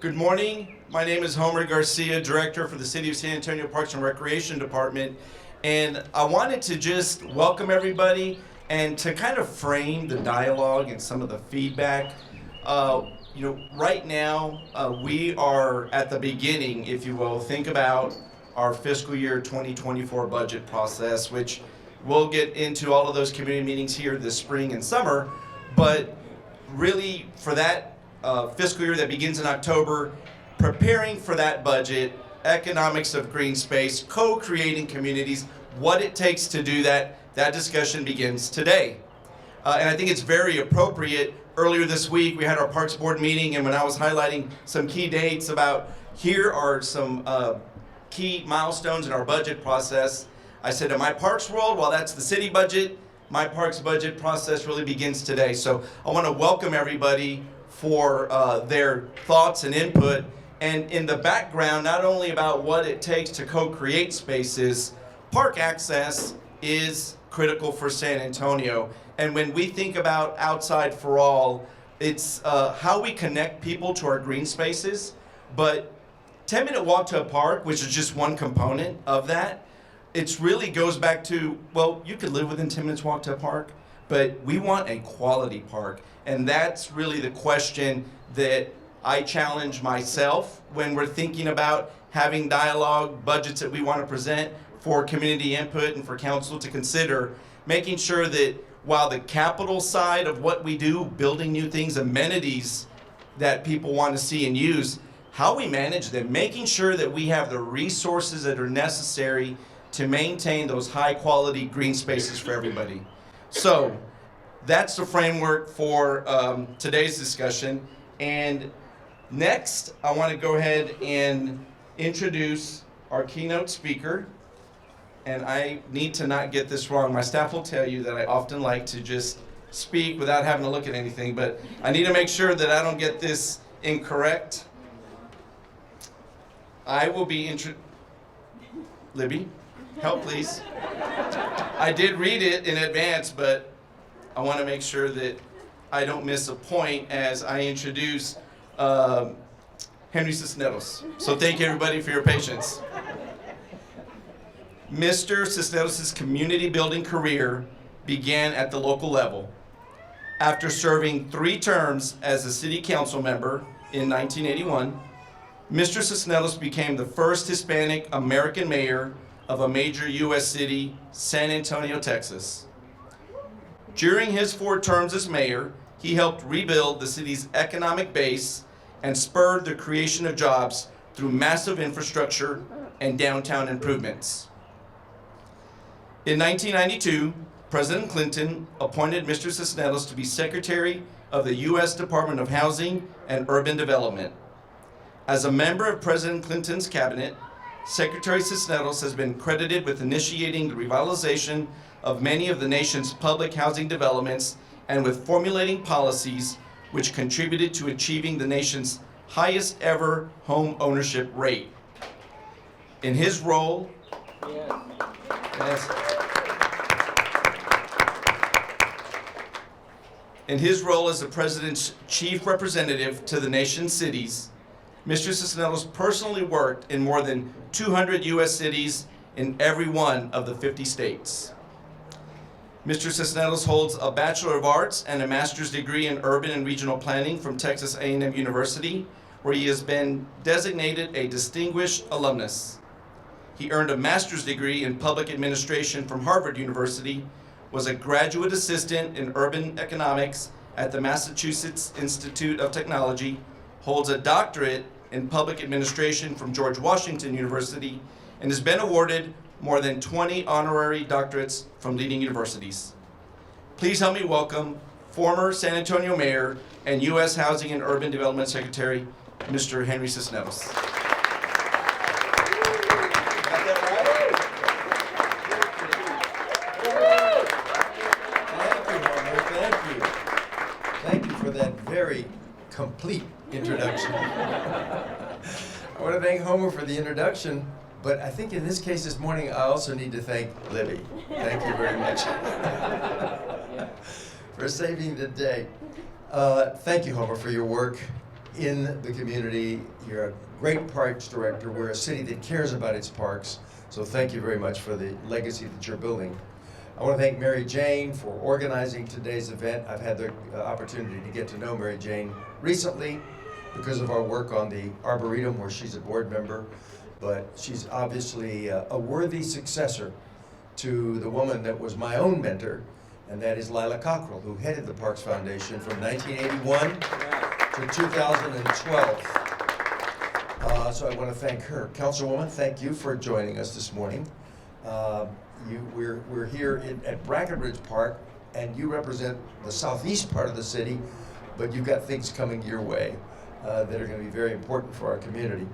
Good morning. My name is Homer Garcia, Director for the City of San Antonio Parks and Recreation Department. And I wanted to just welcome everybody and to kind of frame the dialogue and some of the feedback. Right now, we are at the beginning, if you will. Think about our fiscal year 2024 budget process, which we'll get into all of those community meetings here this spring and summer. But really, for that fiscal year that begins in October, preparing for that budget, economics of green space, co-creating communities, what it takes to do that discussion begins today. And I think it's very appropriate. Earlier this week, we had our Parks Board meeting, and when I was highlighting some key dates about here are some key milestones in our budget process, I said in my parks world, while that's the city budget, my parks budget process really begins today. So I want to welcome everybody for their thoughts and input. And in the background, not only about what it takes to co-create spaces, park access is critical for San Antonio. And when we think about Outside for All, it's how we connect people to our green spaces. But 10-minute walk to a park, which is just one component of that, it really goes back to, well, you could live within 10 minutes walk to a park, but we want a quality park. And that's really the question that I challenge myself when we're thinking about having dialogue, budgets that we want to present for community input and for council to consider, making sure that while the capital side of what we do, building new things, amenities that people want to see and use, how we manage them, making sure that we have the resources that are necessary to maintain those high quality green spaces for everybody. So that's the framework for today's discussion. And next, I want to go ahead and introduce our keynote speaker. And I need to not get this wrong. My staff will tell you that I often like to just speak without having to look at anything, but I need to make sure that I don't get this incorrect. I will be Libby, help please. I did read it in advance, but I want to make sure that I don't miss a point as I introduce Henry Cisneros. So thank you everybody for your patience. Mr. Cisneros' community building career began at the local level. After serving 3 terms as a city council member in 1981, Mr. Cisneros became the first Hispanic American mayor of a major U.S. city, San Antonio, Texas. During his 4 terms as mayor, he helped rebuild the city's economic base and spurred the creation of jobs through massive infrastructure and downtown improvements. In 1992, President Clinton appointed Mr. Cisneros to be Secretary of the U.S. Department of Housing and Urban Development. As a member of President Clinton's cabinet, Secretary Cisneros has been credited with initiating the revitalization of many of the nation's public housing developments and with formulating policies which contributed to achieving the nation's highest ever home ownership rate. In his role, in his role as the President's chief representative to the nation's cities, Mr. Cisneros personally worked in more than 200 U.S. cities in every one of the 50 states. Mr. Cisneros holds a Bachelor of Arts and a Master's degree in Urban and Regional Planning from Texas A&M University, where he has been designated a distinguished alumnus. He earned a Master's degree in Public Administration from Harvard University, was a graduate assistant in urban economics at the Massachusetts Institute of Technology, holds a doctorate in public administration from George Washington University, and has been awarded more than 20 honorary doctorates from leading universities. Please help me welcome former San Antonio Mayor and U.S. Housing and Urban Development Secretary, Mr. Henry Cisneros. Very complete introduction. I want to thank Homer for the introduction, but I think in this case this morning I also need to thank Libby. Thank you very much for saving the day. Thank you, Homer, for your work in the community. You're a great parks director. We're a city that cares about its parks. So thank you very much for the legacy that you're building. I want to thank Mary Jane for organizing today's event. I've had the opportunity to get to know Mary Jane recently because of our work on the Arboretum, where she's a board member. But she's obviously a worthy successor to the woman that was my own mentor, and that is Lila Cockrell, who headed the Parks Foundation from 1981 to 2012. So I want to thank her. Councilwoman, thank you for joining us this morning. We're here at Brackenridge Park, and you represent the southeast part of the city, but you've got things coming your way that are going to be very important for our community.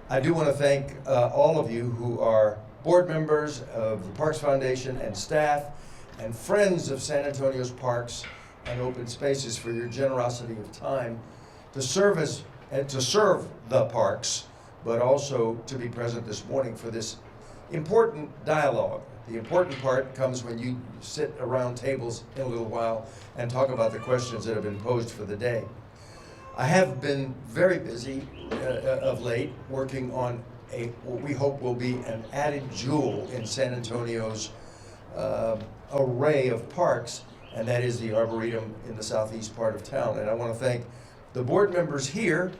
I do want to thank all of you who are board members of the Parks Foundation and staff and friends of San Antonio's parks and open spaces for your generosity of time to serve the parks, but also to be present this morning for this important dialogue. The important part comes when you sit around tables in a little while and talk about the questions that have been posed for the day. I have been very busy of late working on what we hope will be an added jewel in San Antonio's array of parks, and that is the Arboretum in the southeast part of town. And I want to thank the board members here,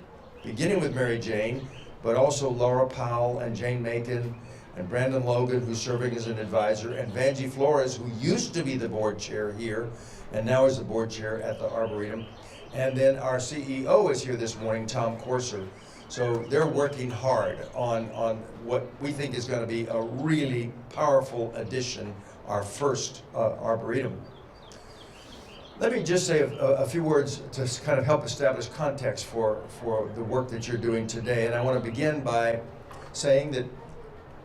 beginning with Mary Jane, but also Laura Powell and Jane Macon and Brandon Logan, who's serving as an advisor, and Vanjie Flores, who used to be the board chair here and now is the board chair at the Arboretum. And then our CEO is here this morning, Tom Corser. So they're working hard on what we think is going to be a really powerful addition, our first Arboretum. Let me just say a few words to kind of help establish context for the work that you're doing today. And I want to begin by saying that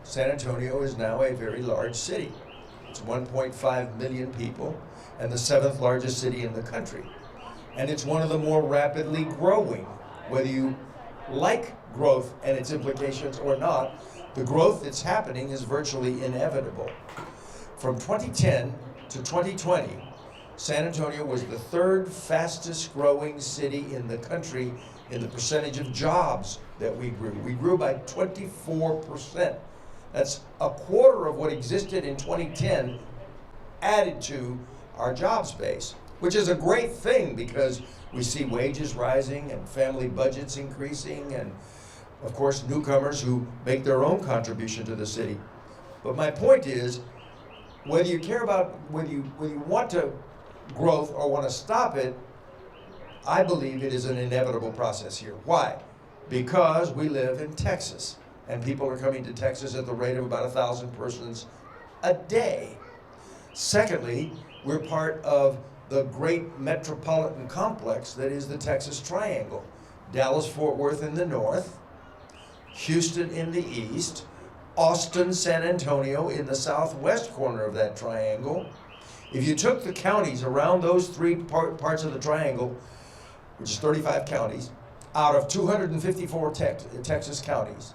San Antonio is now a very large city. It's 1.5 million people and the 7th largest city in the country. And it's one of the more rapidly growing, whether you like growth and its implications or not, the growth that's happening is virtually inevitable. From 2010 to 2020, San Antonio was the 3rd fastest growing city in the country in the percentage of jobs that we grew. We grew by 24%. That's a quarter of what existed in 2010 added to our jobs base, which is a great thing because we see wages rising and family budgets increasing and, of course, newcomers who make their own contribution to the city. But my point is, whether you care about, whether you want to growth or want to stop it, I believe it is an inevitable process here. Why? Because we live in Texas, and people are coming to Texas at the rate of about 1,000 persons a day. Secondly, we're part of the great metropolitan complex that is the Texas Triangle. Dallas-Fort Worth in the north, Houston in the east, Austin, San Antonio in the southwest corner of that triangle. If you took the counties around those three parts of the triangle, which is 35 counties, out of 254 Texas counties,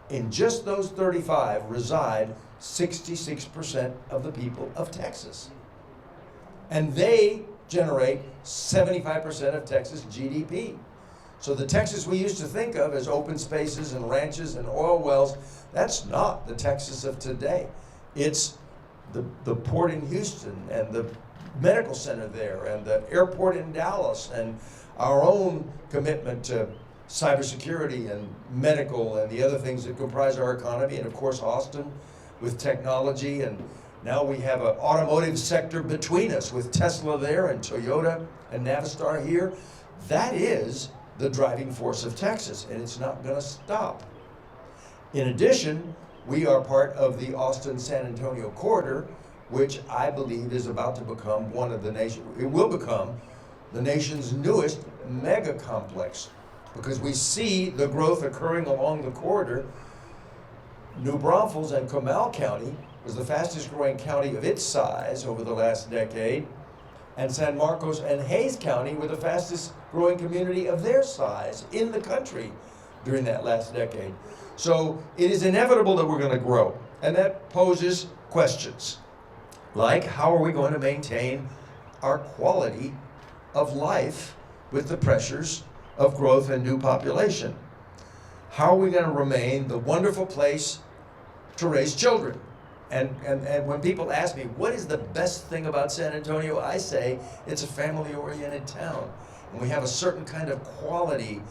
in just those 35 reside 66% of the people of Texas. And they generate 75% of Texas GDP. So the Texas we used to think of as open spaces and ranches and oil wells, that's not the Texas of today. It's the port in Houston and the medical center there and the airport in Dallas and our own commitment to cybersecurity and medical and the other things that comprise our economy, and of course Austin with technology, and now we have an automotive sector between us with Tesla there and Toyota and Navistar here. That is the driving force of Texas, and it's not going to stop. In addition, we are part of the Austin-San Antonio corridor, which I believe is about to become it will become the nation's newest mega complex, because we see the growth occurring along the corridor. New Braunfels and Comal County was the fastest growing county of its size over the last decade, and San Marcos and Hays County were the fastest growing community of their size in the country during that last decade. So it is inevitable that we're going to grow, and that poses questions like, how are we going to maintain our quality of life with the pressures of growth and new population. How are we going to remain the wonderful place to raise children? And when people ask me, what is the best thing about San Antonio? I say, it's a family-oriented town. And we have a certain kind of quality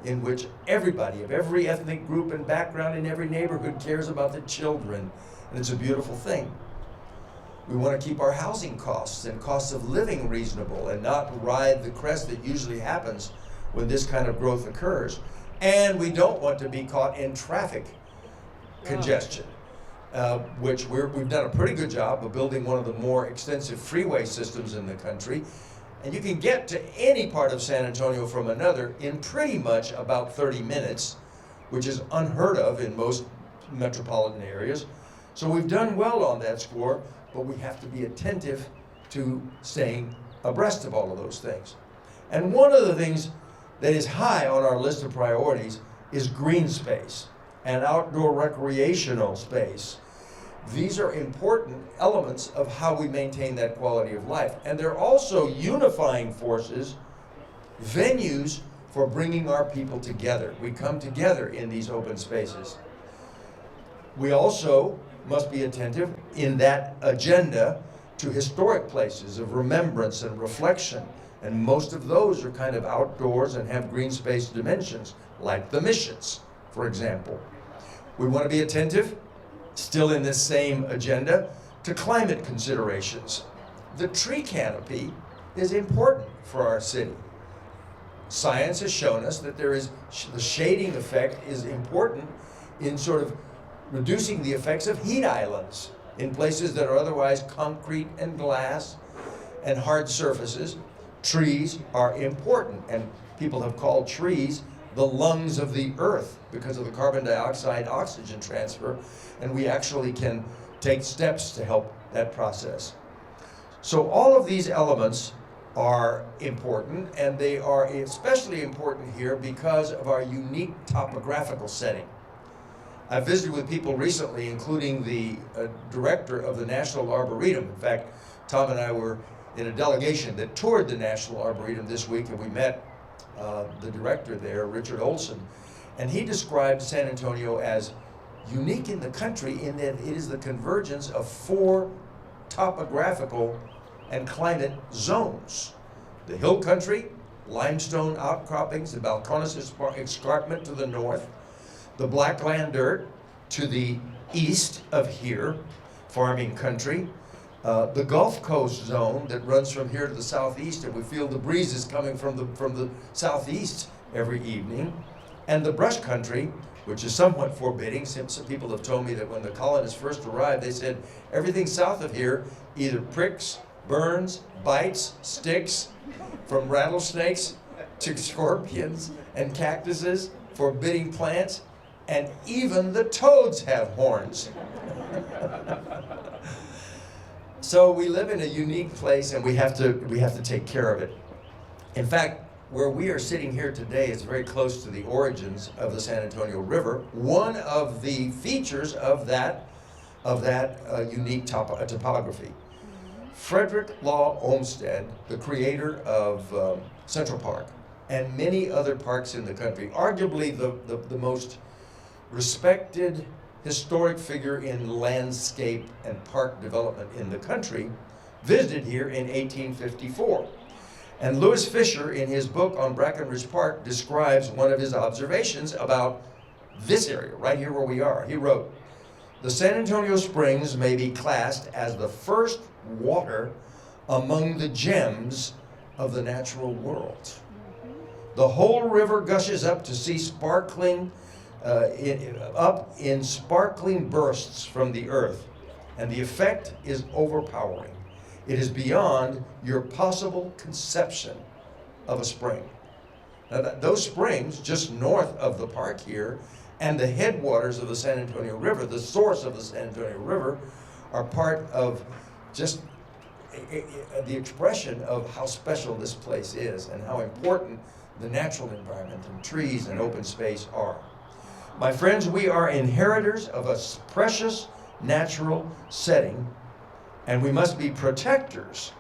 in which everybody of every ethnic group and background in every neighborhood cares about the children. And it's a beautiful thing. We want to keep our housing costs and costs of living reasonable and not ride the crest that usually happens when this kind of growth occurs. And we don't want to be caught in traffic congestion, which we've done a pretty good job of building one of the more extensive freeway systems in the country. And you can get to any part of San Antonio from another in pretty much about 30 minutes, which is unheard of in most metropolitan areas. So we've done well on that score, but we have to be attentive to staying abreast of all of those things. And one of the things that is high on our list of priorities is green space and outdoor recreational space. These are important elements of how we maintain that quality of life. And they're also unifying forces, venues for bringing our people together. We come together in these open spaces. We also must be attentive in that agenda to historic places of remembrance and reflection. And most of those are kind of outdoors and have green space dimensions, like the missions, for example. We want to be attentive, still in this same agenda, to climate considerations. The tree canopy is important for our city. Science has shown us that the shading effect is important in sort of reducing the effects of heat islands in places that are otherwise concrete and glass and hard surfaces. Trees are important, and people have called trees the lungs of the earth because of the carbon dioxide oxygen transfer, and we actually can take steps to help that process. So all of these elements are important, and they are especially important here because of our unique topographical setting. I visited with people recently, including the director of the National Arboretum. In fact, Tom and I were in a delegation that toured the National Arboretum this week, and we met the director there, Richard Olson, and he described San Antonio as unique in the country in that it is the convergence of 4 topographical and climate zones. The hill country, limestone outcroppings, the Balcones escarpment to the north, the blackland dirt to the east of here, farming country, the Gulf Coast zone that runs from here to the southeast, and we feel the breezes coming from the southeast every evening, and the brush country, which is somewhat forbidding. Some people have told me that when the colonists first arrived, they said everything south of here either pricks, burns, bites, sticks, from rattlesnakes to scorpions and cactuses, forbidding plants, and even the toads have horns. So we live in a unique place, and we have to take care of it. In fact, where we are sitting here today is very close to the origins of the San Antonio River, one of the features of that unique topography. Frederick Law Olmsted, the creator of Central Park and many other parks in the country, arguably the most respected historic figure in landscape and park development in the country, visited here in 1854. And Louis Fisher, in his book on Brackenridge Park, describes one of his observations about this area, right here where we are. He wrote, "The San Antonio Springs may be classed as the first water among the gems of the natural world. The whole river gushes up to see sparkling up in sparkling bursts from the earth, and the effect is overpowering. It is beyond your possible conception of a spring." Now those springs just north of the park here and the headwaters of the San Antonio River, the source of the San Antonio River, are part of just the expression of how special this place is and how important the natural environment and trees and open space are. My friends, we are inheritors of a precious natural setting, and we must be protectors,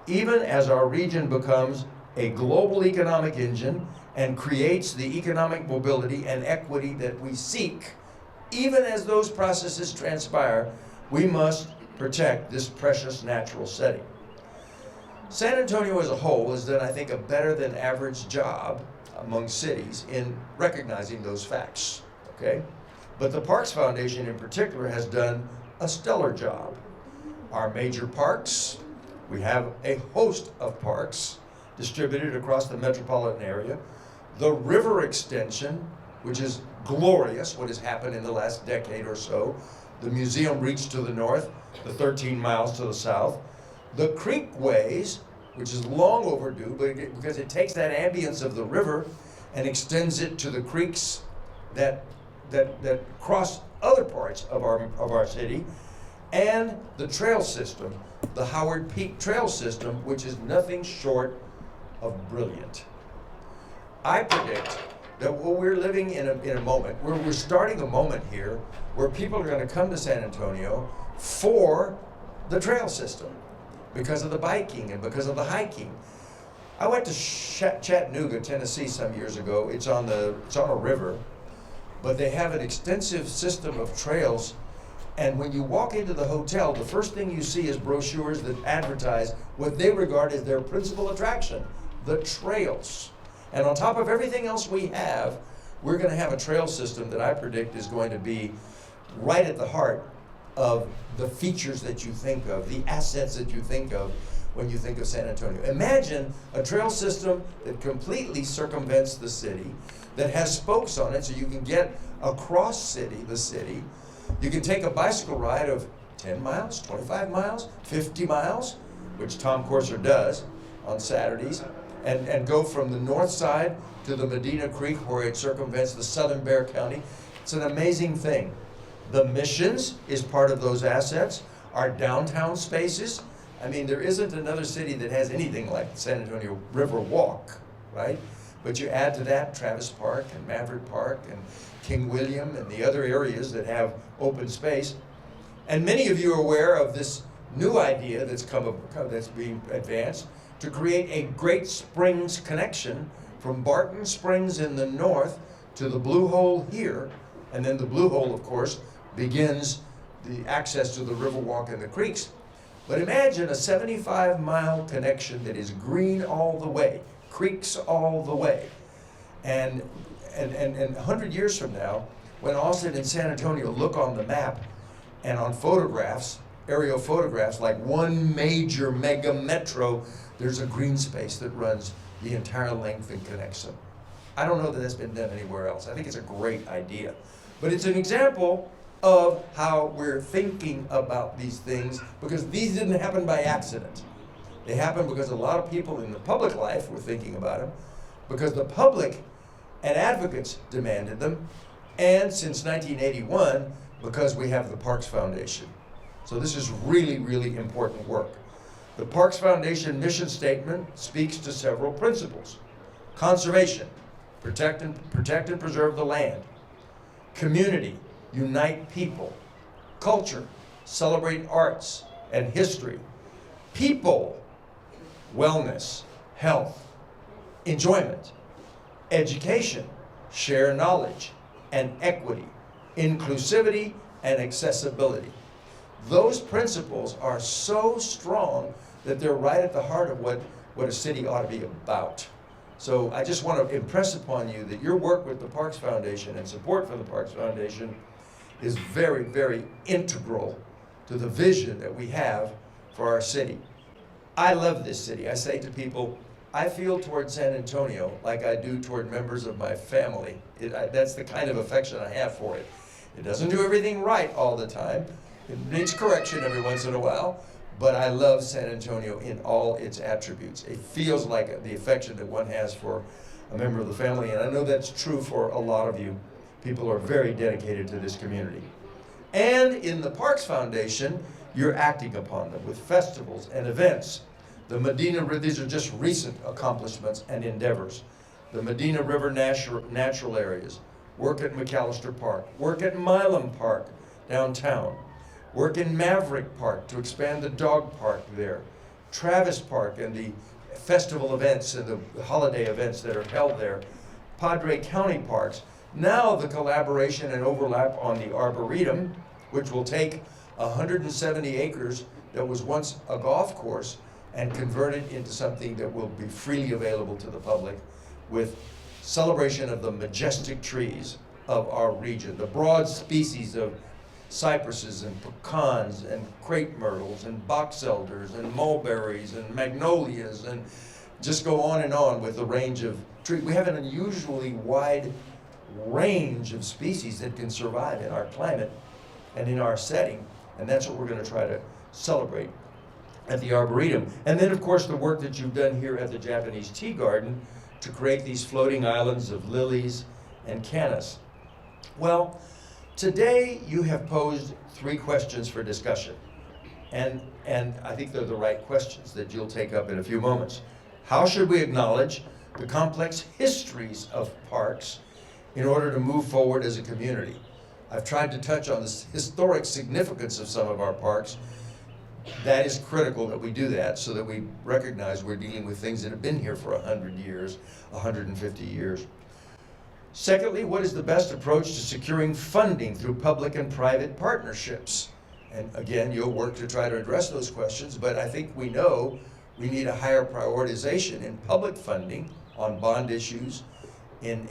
even as our region becomes a global economic engine and creates the economic mobility and equity that we seek. Even as those processes transpire, we must protect this precious natural setting. San Antonio as a whole has done, I think, a better than average job among cities in recognizing those facts, okay? But the Parks Foundation in particular has done a stellar job. Our major parks, we have a host of parks distributed across the metropolitan area. The river extension, which is glorious, what has happened in the last decade or so. The museum reach to the north, the 13 miles to the south. The creekways, which is long overdue, because it takes that ambience of the river and extends it to the creeks that cross other parts of our city, and the trail system, the Howard Peak Trail System, which is nothing short of brilliant. I predict that we're living in a moment, we're starting a moment here where people are going to come to San Antonio for the trail system because of the biking and because of the hiking. I went to Chattanooga, Tennessee some years ago. It's on a river, but they have an extensive system of trails. And when you walk into the hotel, the first thing you see is brochures that advertise what they regard as their principal attraction, the trails. And on top of everything else we have, we're going to have a trail system that I predict is going to be right at the heart of the features that you think of, the assets that you think of when you think of San Antonio. Imagine a trail system that completely circumvents the city, that has spokes on it so you can get across the city. You can take a bicycle ride of 10 miles, 25 miles, 50 miles, which Tom Courser does on Saturdays, and go from the north side to the Medina Creek where it circumvents the southern Bexar County. It's an amazing thing. The Missions is part of those assets. Our downtown spaces. I mean, there isn't another city that has anything like San Antonio River Walk, right? But you add to that Travis Park and Maverick Park and King William and the other areas that have open space. And many of you are aware of this new idea that's being advanced to create a Great Springs connection from Barton Springs in the north to the Blue Hole here. And then the Blue Hole, of course, begins the access to the Riverwalk and the creeks. But imagine a 75-mile connection that is green all the way, creeks all the way. And 100 years from now, when Austin and San Antonio look on the map and on photographs, aerial photographs, like one major mega metro, there's a green space that runs the entire length and connects them. I don't know that that's been done anywhere else. I think it's a great idea. But it's an example of how we're thinking about these things, because these didn't happen by accident. They happened because a lot of people in the public life were thinking about them, because the public and advocates demanded them, and since 1981, because we have the Parks Foundation. So this is really, really important work. The Parks Foundation mission statement speaks to several principles. Conservation, protect and preserve the land. Community, unite people. Culture, celebrate arts and history. People, wellness, health, enjoyment. Education, share knowledge and equity. Inclusivity and accessibility. Those principles are so strong that they're right at the heart of what a city ought to be about. So I just want to impress upon you that your work with the Parks Foundation and support for the Parks Foundation is very, very integral to the vision that we have for our city. I love this city. I say to people, I feel toward San Antonio like I do toward members of my family. That's the kind of affection I have for it. It doesn't do everything right all the time. It needs correction every once in a while, but I love San Antonio in all its attributes. It feels like the affection that one has for a member of the family, and I know that's true for a lot of you. People are very dedicated to this community. And in the Parks Foundation, you're acting upon them with festivals and events. These are just recent accomplishments and endeavors. The Medina River natural areas, work at McAllister Park, work at Milam Park downtown, work in Maverick Park to expand the dog park there, Travis Park and the festival events and the holiday events that are held there. Padre County parks. Now the collaboration and overlap on the Arboretum, which will take 170 acres that was once a golf course and convert it into something that will be freely available to the public, with celebration of the majestic trees of our region, the broad species of cypresses and pecans and crepe myrtles and box elders and mulberries and magnolias, and just go on with the range of trees. We have an unusually wide range of species that can survive in our climate and in our setting, and that's what we're going to try to celebrate at the Arboretum. And then, of course, the work that you've done here at the Japanese Tea Garden to create these floating islands of lilies and cannas. Well, today you have posed 3 questions for discussion, and I think they're the right questions that you'll take up in a few moments. How should we acknowledge the complex histories of parks in order to move forward as a community? I've tried to touch on the historic significance of some of our parks. That is critical that we do that, so that we recognize we're dealing with things that have been here for 100 years, 150 years. Secondly, what is the best approach to securing funding through public and private partnerships? And again, you'll work to try to address those questions, but I think we know we need a higher prioritization in public funding on bond issues, in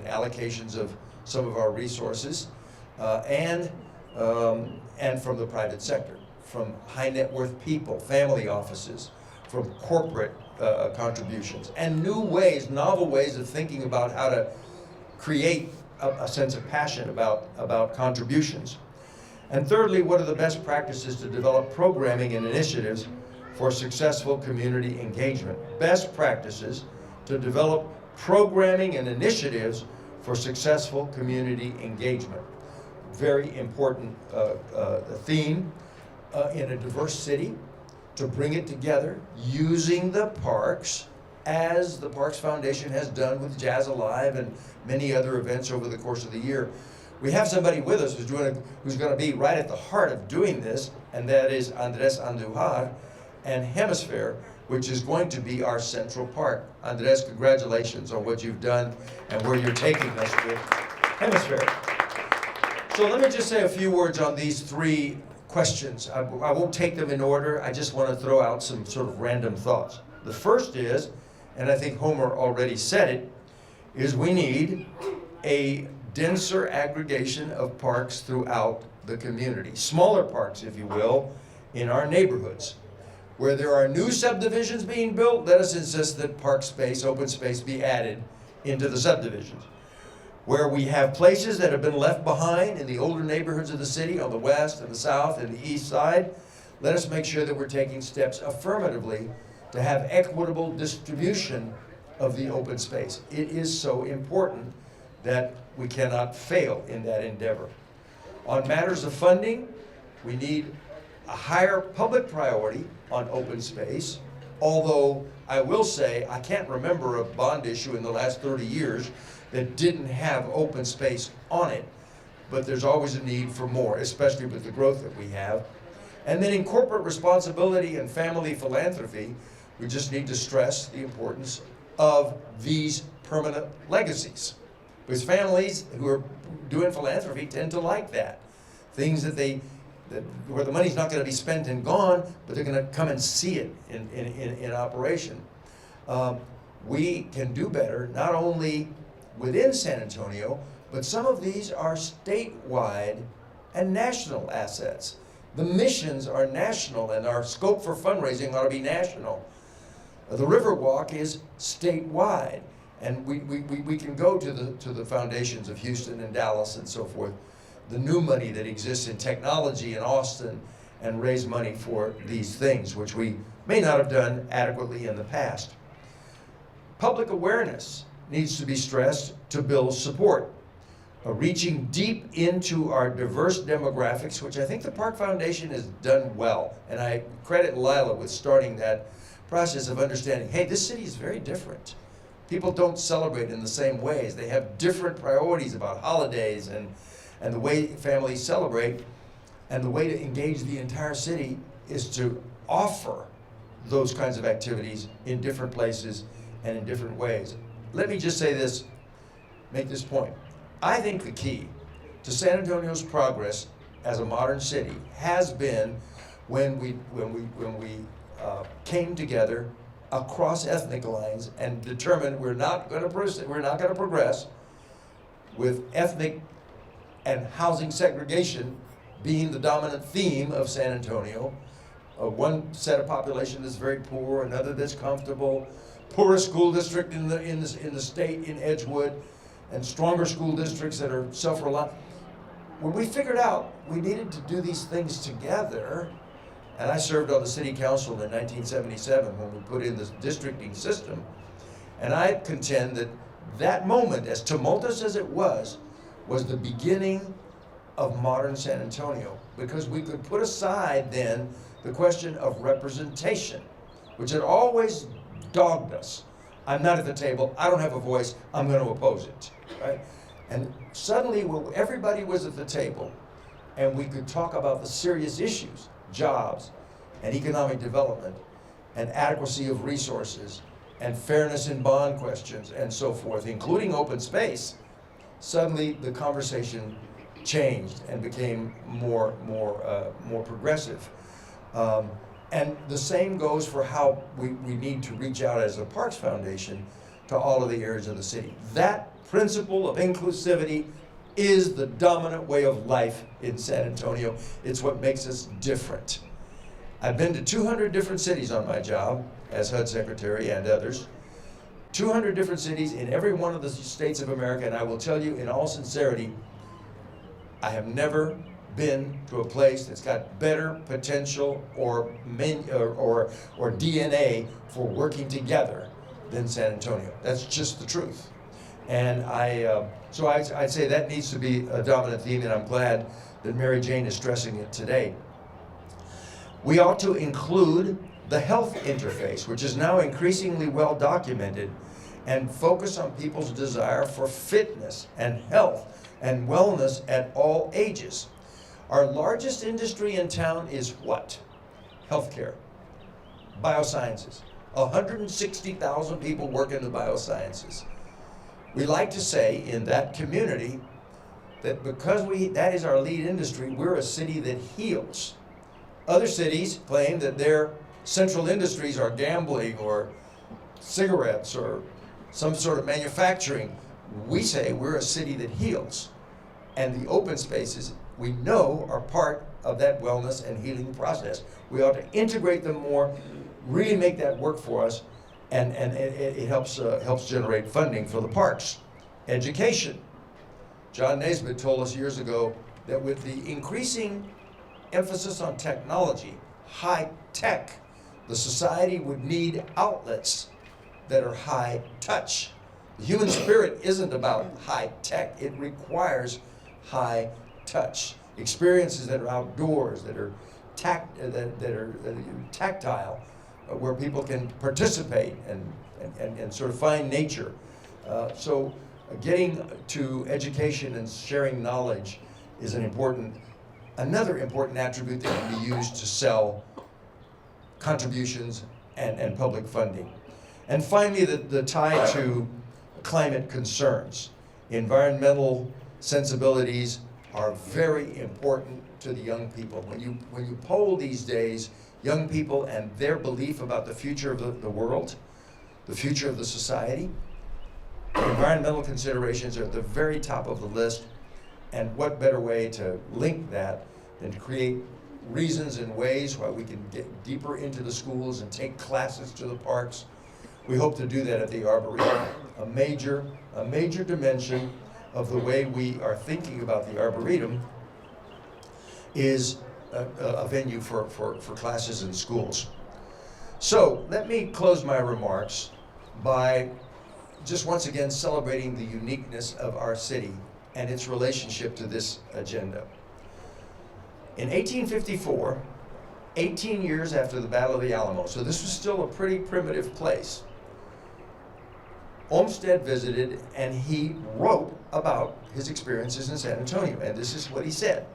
allocations of some of our resources, and from the private sector, from high net worth people, family offices, from corporate contributions, and new ways, novel ways of thinking about how to create a sense of passion about contributions. And thirdly, what are the best practices to develop programming and initiatives for successful community engagement? Best practices to develop programming and initiatives for successful community engagement. Very important theme in a diverse city, to bring it together using the parks, as the Parks Foundation has done with Jazz Alive and many other events over the course of the year. We have somebody with us who's going to be right at the heart of doing this, and that is Andres Andujar and Hemisphere, which is going to be our central park. Andres, congratulations on what you've done and where you're taking us with Hemisphere. So let me just say a few words on these 3 questions. I won't take them in order. I just want to throw out some sort of random thoughts. The first is, and I think Homer already said it, is we need a denser aggregation of parks throughout the community. Smaller parks, if you will, in our neighborhoods. Where there are new subdivisions being built, let us insist that park space, open space, be added into the subdivisions. Where we have places that have been left behind in the older neighborhoods of the city, on the west and the south and the east side, let us make sure that we're taking steps affirmatively to have equitable distribution of the open space. It is so important that we cannot fail in that endeavor. On matters of funding, we need a higher public priority on open space, although I will say I can't remember a bond issue in the last 30 years that didn't have open space on it, but there's always a need for more, especially with the growth that we have. And then in corporate responsibility and family philanthropy, we just need to stress the importance of these permanent legacies. Because families who are doing philanthropy tend to like that. Things where the money's not going to be spent and gone, but they're going to come and see it in operation. We can do better, not only within San Antonio, but some of these are statewide and national assets. The missions are national, and our scope for fundraising ought to be national. The Riverwalk is statewide, and we can go to the foundations of Houston and Dallas and so forth, the new money that exists in technology in Austin, and raise money for these things, which we may not have done adequately in the past. Public awareness needs to be stressed to build support. Reaching deep into our diverse demographics, which I think the Park Foundation has done well, and I credit Lila with starting that process of understanding, hey, this city is very different. People don't celebrate in the same ways. They have different priorities about holidays and the way families celebrate, and the way to engage the entire city is to offer those kinds of activities in different places and in different ways. Let me just say this, make this point. I think the key to San Antonio's progress as a modern city has been when we came together across ethnic lines and determined we're not going to progress with ethnic and housing segregation being the dominant theme of San Antonio. One set of population that's very poor, another that's comfortable, poorest school district in the state in Edgewood, and stronger school districts that are self-reliant. When we figured out we needed to do these things together, and I served on the city council in 1977 when we put in this districting system, and I contend that that moment, as tumultuous as it was the beginning of modern San Antonio, because we could put aside then the question of representation, which had always dogged us. I'm not at the table, I don't have a voice, I'm going to oppose it, right? And suddenly everybody was at the table and we could talk about the serious issues, jobs and economic development and adequacy of resources and fairness in bond questions and so forth, including open space. Suddenly the conversation changed and became more progressive. And the same goes for how we need to reach out as a Parks Foundation to all of the areas of the city. That principle of inclusivity is the dominant way of life in San Antonio. It's what makes us different. I've been to 200 different cities on my job as HUD Secretary and others. 200 different cities in every one of the states of America, and I will tell you in all sincerity, I have never been to a place that's got better potential or DNA for working together than San Antonio. That's just the truth. And so I'd say that needs to be a dominant theme, and I'm glad that Mary Jane is stressing it today. We ought to include the health interface, which is now increasingly well documented, and focus on people's desire for fitness and health and wellness at all ages. Our largest industry in town is what? Healthcare, biosciences. 160,000 people work in the biosciences. We like to say in that community that because that is our lead industry, we're a city that heals. Other cities claim that their central industries are gambling or cigarettes or some sort of manufacturing. We say we're a city that heals. And the open spaces, we know, are part of that wellness and healing process. We ought to integrate them more, really make that work for us, and it helps generate funding for the parks. Education. John Naisbitt told us years ago that with the increasing emphasis on technology, high tech, the society would need outlets that are high touch. The human spirit isn't about high tech, it requires high touch. Experiences that are outdoors, that are tactile, where people can participate and sort of find nature. So getting to education and sharing knowledge is another important attribute that can be used to sell contributions and public funding. And finally, the tie to climate concerns. Environmental sensibilities are very important to the young people. When you poll these days, young people and their belief about the future of the world, the future of the society, environmental considerations are at the very top of the list. And what better way to link that than to create reasons and ways why we can get deeper into the schools and take classes to the parks. We hope to do that at the Arboretum. A major dimension of the way we are thinking about the Arboretum is a venue for classes in schools. So let me close my remarks by just once again celebrating the uniqueness of our city and its relationship to this agenda. In 1854, 18 years after the Battle of the Alamo, so this was still a pretty primitive place, Olmsted visited and he wrote about his experiences in San Antonio, and this is what he said.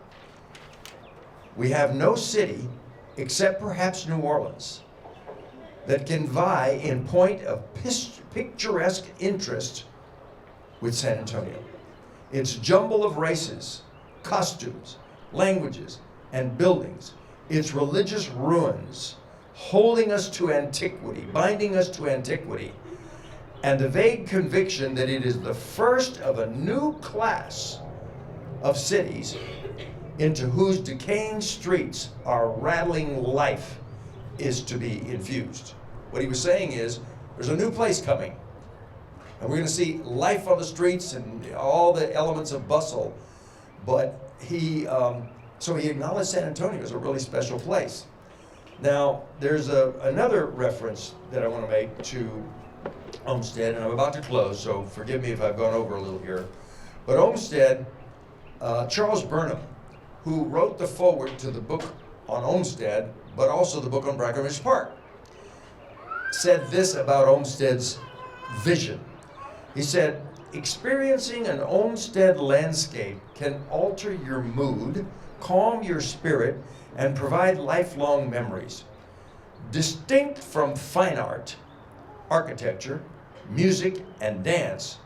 We have no city, except perhaps New Orleans, that can vie in point of picturesque interest with San Antonio. Its jumble of races, costumes, languages, and buildings, its religious ruins, holding us to antiquity, binding us to antiquity, and the vague conviction that it is the first of a new class of cities into whose decaying streets our rattling life is to be infused. What he was saying is, there's a new place coming, and we're going to see life on the streets and all the elements of bustle, but so he acknowledged San Antonio as a really special place. Now, there's another reference that I want to make to Olmsted, and I'm about to close, so forgive me if I've gone over a little here. But Olmsted, Charles Burnham, who wrote the foreword to the book on Olmsted, but also the book on Brackenridge Park, said this about Olmsted's vision. He said, experiencing an Olmsted landscape can alter your mood, calm your spirit, and provide lifelong memories. Distinct from fine art, architecture, music, and dance,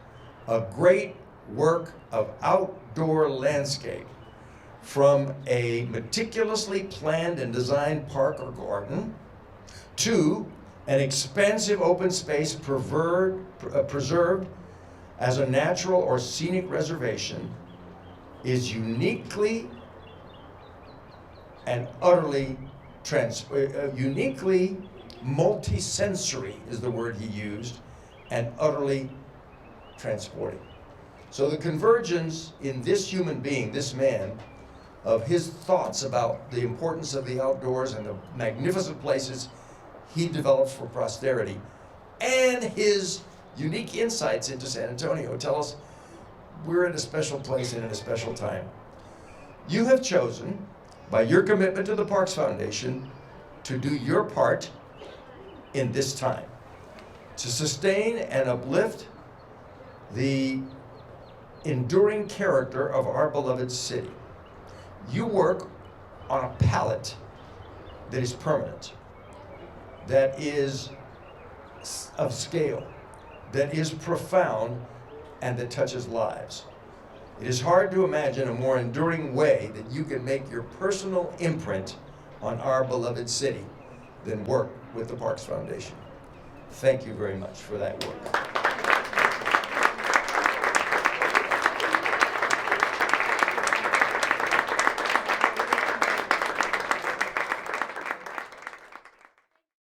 a great work of outdoor landscape, from a meticulously planned and designed park or garden to an expansive open space preserved as a natural or scenic reservation, is uniquely and utterly uniquely multisensory is the word he used, and utterly transporting. So the convergence in this human being, this man, of his thoughts about the importance of the outdoors and the magnificent places he developed for posterity, and his unique insights into San Antonio tell us we're in a special place and in a special time. You have chosen, by your commitment to the Parks Foundation, to do your part in this time, to sustain and uplift the enduring character of our beloved city. You work on a palette that is permanent, that is of scale, that is profound, and that touches lives. It is hard to imagine a more enduring way that you can make your personal imprint on our beloved city than work with the Parks Foundation. Thank you very much for that work.